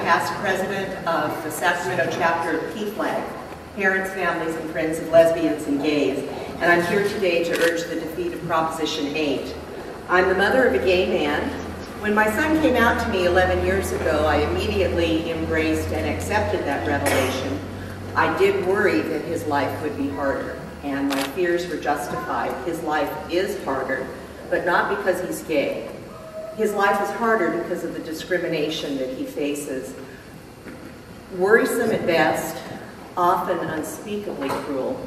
past president of the Sacramento chapter of PFLAG, Parents, Families, and Friends of Lesbians and Gays, and I'm here today to urge the defeat of Proposition 8. I'm the mother of a gay man. When my son came out to me 11 years ago, I immediately embraced and accepted that revelation. I did worry that his life would be harder, and my fears were justified. His life is harder, but not because he's gay. His life is harder because of the discrimination that he faces. Worrisome at best, often unspeakably cruel,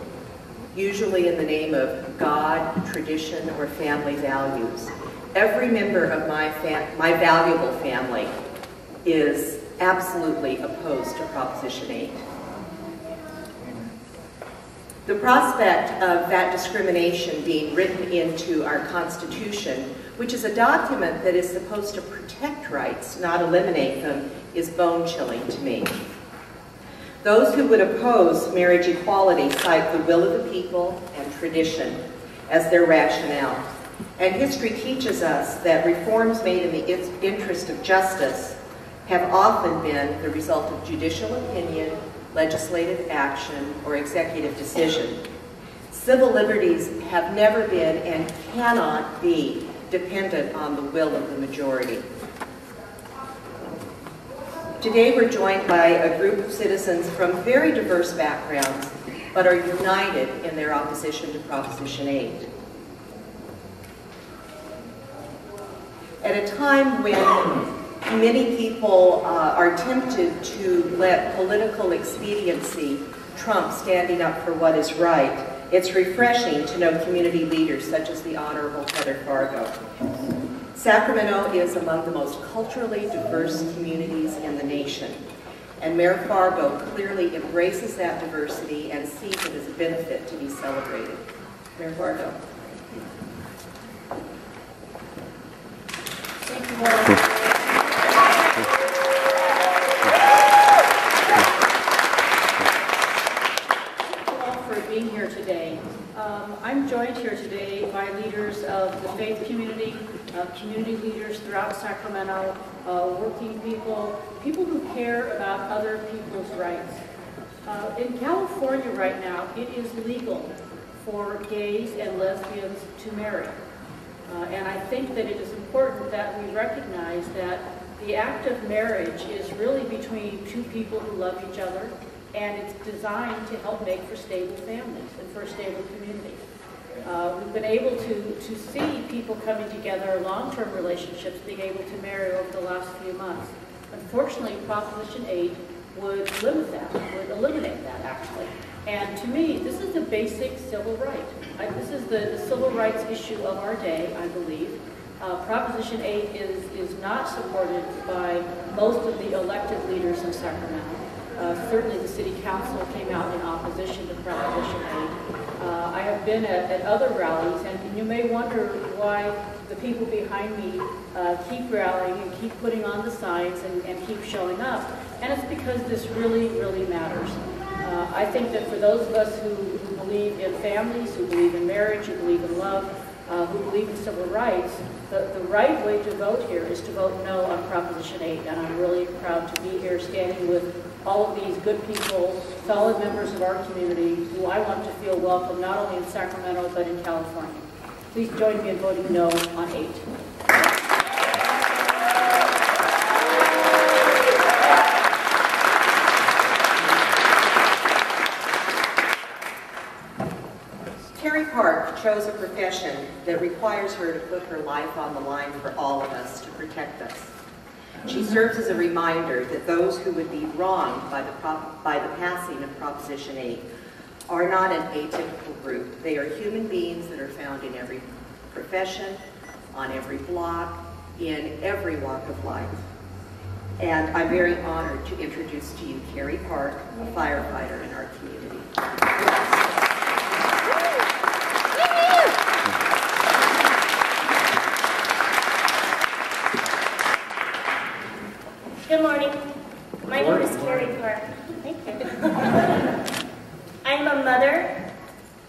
usually in the name of God, tradition, or family values. Every member of my valuable family is absolutely opposed to Proposition 8. The prospect of that discrimination being written into our Constitution, which is a document that is supposed to protect rights, not eliminate them, is bone-chilling to me. Those who would oppose marriage equality cite the will of the people and tradition as their rationale. And history teaches us that reforms made in the interest of justice have often been the result of judicial opinion, legislative action, or executive decision. Civil liberties have never been and cannot be dependent on the will of the majority. Today we're joined by a group of citizens from very diverse backgrounds, but are united in their opposition to Proposition 8. At a time when many people are tempted to let political expediency trump standing up for what is right, it's refreshing to know community leaders such as the Honorable Heather Fargo. Sacramento is among the most culturally diverse communities in the nation, and Mayor Fargo clearly embraces that diversity and sees it as a benefit to be celebrated. Mayor Fargo. Thank you, Laura. Being here today. I'm joined here today by leaders of the faith community, community leaders throughout Sacramento, working people, people who care about other people's rights. In California right now, it is legal for gays and lesbians to marry. And I think that it is important that we recognize that the act of marriage is really between two people who love each other, and it's designed to help make for stable families and for a stable community. We've been able to see people coming together, long-term relationships, being able to marry over the last few months. Unfortunately, Proposition 8 would limit that, would eliminate that actually. And to me, this is a basic civil right. This is the civil rights issue of our day, I believe. Proposition 8 is not supported by most of the elected leaders in Sacramento. Certainly the City Council came out in opposition to Proposition 8. I have been at other rallies, and you may wonder why the people behind me keep rallying and keep putting on the signs and keep showing up. And it's because this really, really matters. I think that for those of us who believe in families, who believe in marriage, who believe in love, who believe in civil rights, the right way to vote here is to vote no on Proposition 8. And I'm really proud to be here standing with all of these good people, solid members of our community, who I want to feel welcome not only in Sacramento but in California. Please join me in voting no on 8. Carey Park chose a profession that requires her to put her life on the line for all of us to protect us. She serves as a reminder that those who would be wronged by the passing of Proposition 8 are not an atypical group. They are human beings that are found in every profession, on every block, in every walk of life. And I'm very honored to introduce to you Carey Park, a firefighter in our community. Good morning. My name is Carey Park. Thank you. I'm a mother,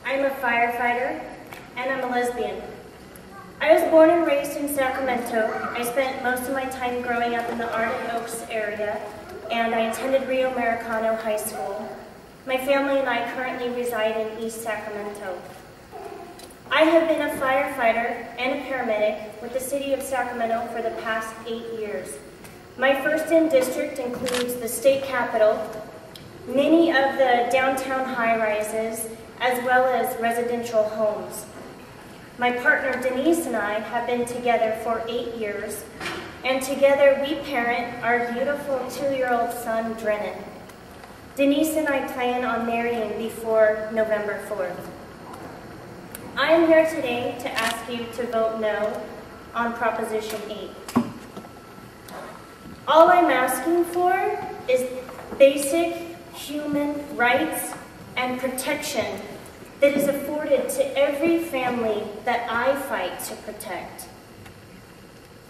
I'm a firefighter, and I'm a lesbian. I was born and raised in Sacramento. I spent most of my time growing up in the Arden Oaks area, and I attended Rio Americano High School. My family and I currently reside in East Sacramento. I have been a firefighter and a paramedic with the City of Sacramento for the past 8 years. My first in district includes the state capitol, many of the downtown high-rises, as well as residential homes. My partner Denise and I have been together for 8 years, and together we parent our beautiful 2-year-old son, Drennan. Denise and I plan on marrying before November 4th. I am here today to ask you to vote no on Proposition 8. All I'm asking for is basic human rights and protection that is afforded to every family that I fight to protect.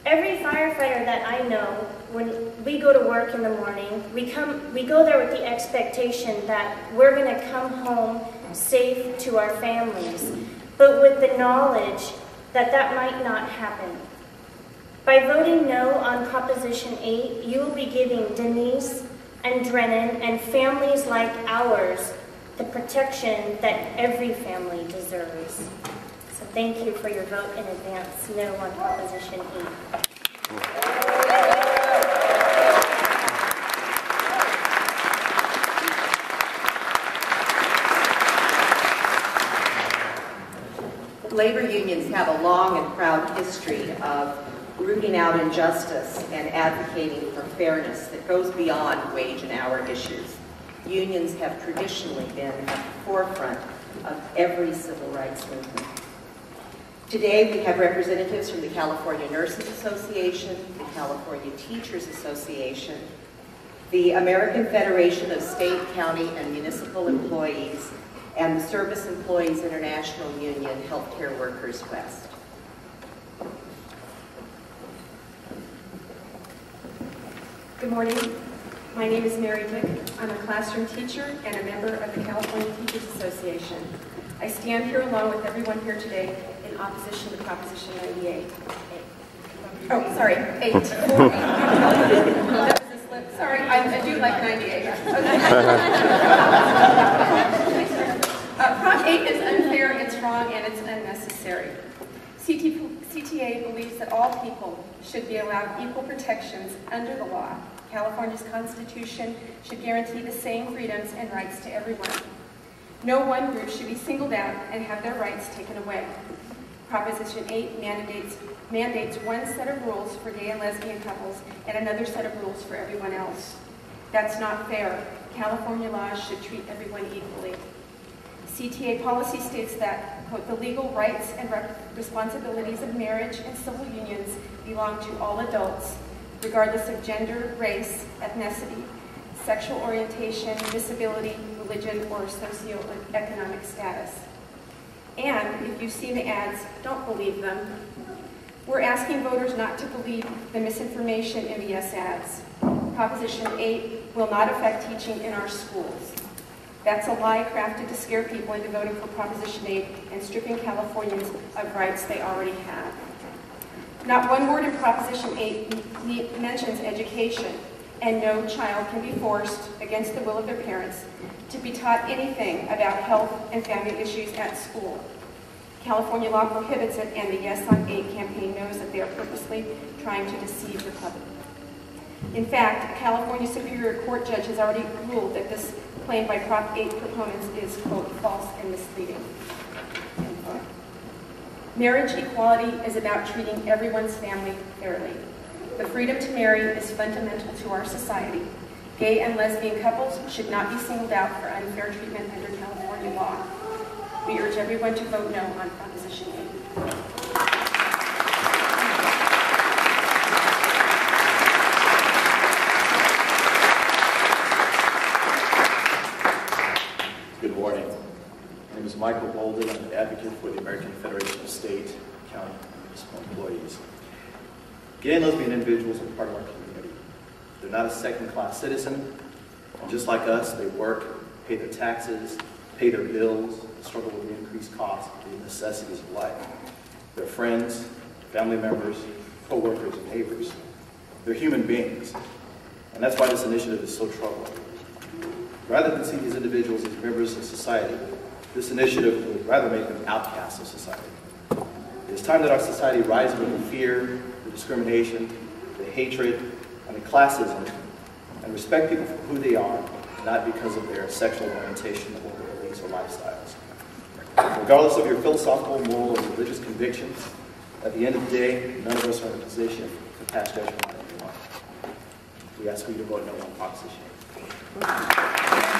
Every firefighter that I know, when we go to work in the morning, we go there with the expectation that we're going to come home safe to our families, but with the knowledge that that might not happen. By voting no on Proposition 8, you will be giving Denise and Drennan and families like ours the protection that every family deserves. So thank you for your vote in advance, no on Proposition 8. Labor unions have a long and proud history of rooting out injustice and advocating for fairness that goes beyond wage and hour issues. Unions have traditionally been at the forefront of every civil rights movement. Today we have representatives from the California Nurses Association, the California Teachers Association, the American Federation of State, County, and Municipal Employees, and the Service Employees International Union Healthcare Workers West. Good morning. My name is Mary Dick. I'm a classroom teacher and a member of the California Teachers Association. I stand here along with everyone here today in opposition to Proposition 98. Oh, sorry, 8. That was a slip. Sorry, I do like 98. Prop 8 is unfair, it's wrong, and it's unnecessary. CTA believes that all people should be allowed equal protections under the law. California's Constitution should guarantee the same freedoms and rights to everyone. No one group should be singled out and have their rights taken away. Proposition 8 mandates one set of rules for gay and lesbian couples and another set of rules for everyone else. That's not fair. California laws should treat everyone equally. CTA policy states that, quote, the legal rights and responsibilities of marriage and civil unions belong to all adults, regardless of gender, race, ethnicity, sexual orientation, disability, religion, or socioeconomic status. And if you see the ads, don't believe them. We're asking voters not to believe the misinformation in the yes ads. Proposition 8 will not affect teaching in our schools. That's a lie crafted to scare people into voting for Proposition 8 and stripping Californians of rights they already have. Not one word in Proposition 8 mentions education, and no child can be forced, against the will of their parents, to be taught anything about health and family issues at school. California law prohibits it, and the Yes on 8 campaign knows that they are purposely trying to deceive the public. In fact, a California Superior Court judge has already ruled that this claim by Prop 8 proponents is, quote, false and misleading. Marriage equality is about treating everyone's family fairly. The freedom to marry is fundamental to our society. Gay and lesbian couples should not be singled out for unfair treatment under California law. We urge everyone to vote no on Proposition 8. Good morning. My name is Michael Bolden. I'm an advocate for the American Federation of State, County, and Municipal Employees. Gay and lesbian individuals are part of our community. They're not a second-class citizen. And just like us, they work, pay their taxes, pay their bills, struggle with the increased costs of the necessities of life. They're friends, family members, co-workers, and neighbors. They're human beings. And that's why this initiative is so troubling. Rather than see these individuals as members of society, this initiative would rather make them outcasts of society. It is time that our society rise above the fear, the discrimination, the hatred, and the classism, and respect people for who they are, not because of their sexual orientation or their beliefs or lifestyles. Regardless of your philosophical, moral, or religious convictions, at the end of the day, none of us are in a position to pass judgment on anyone. We ask you to vote no on Proposition 8.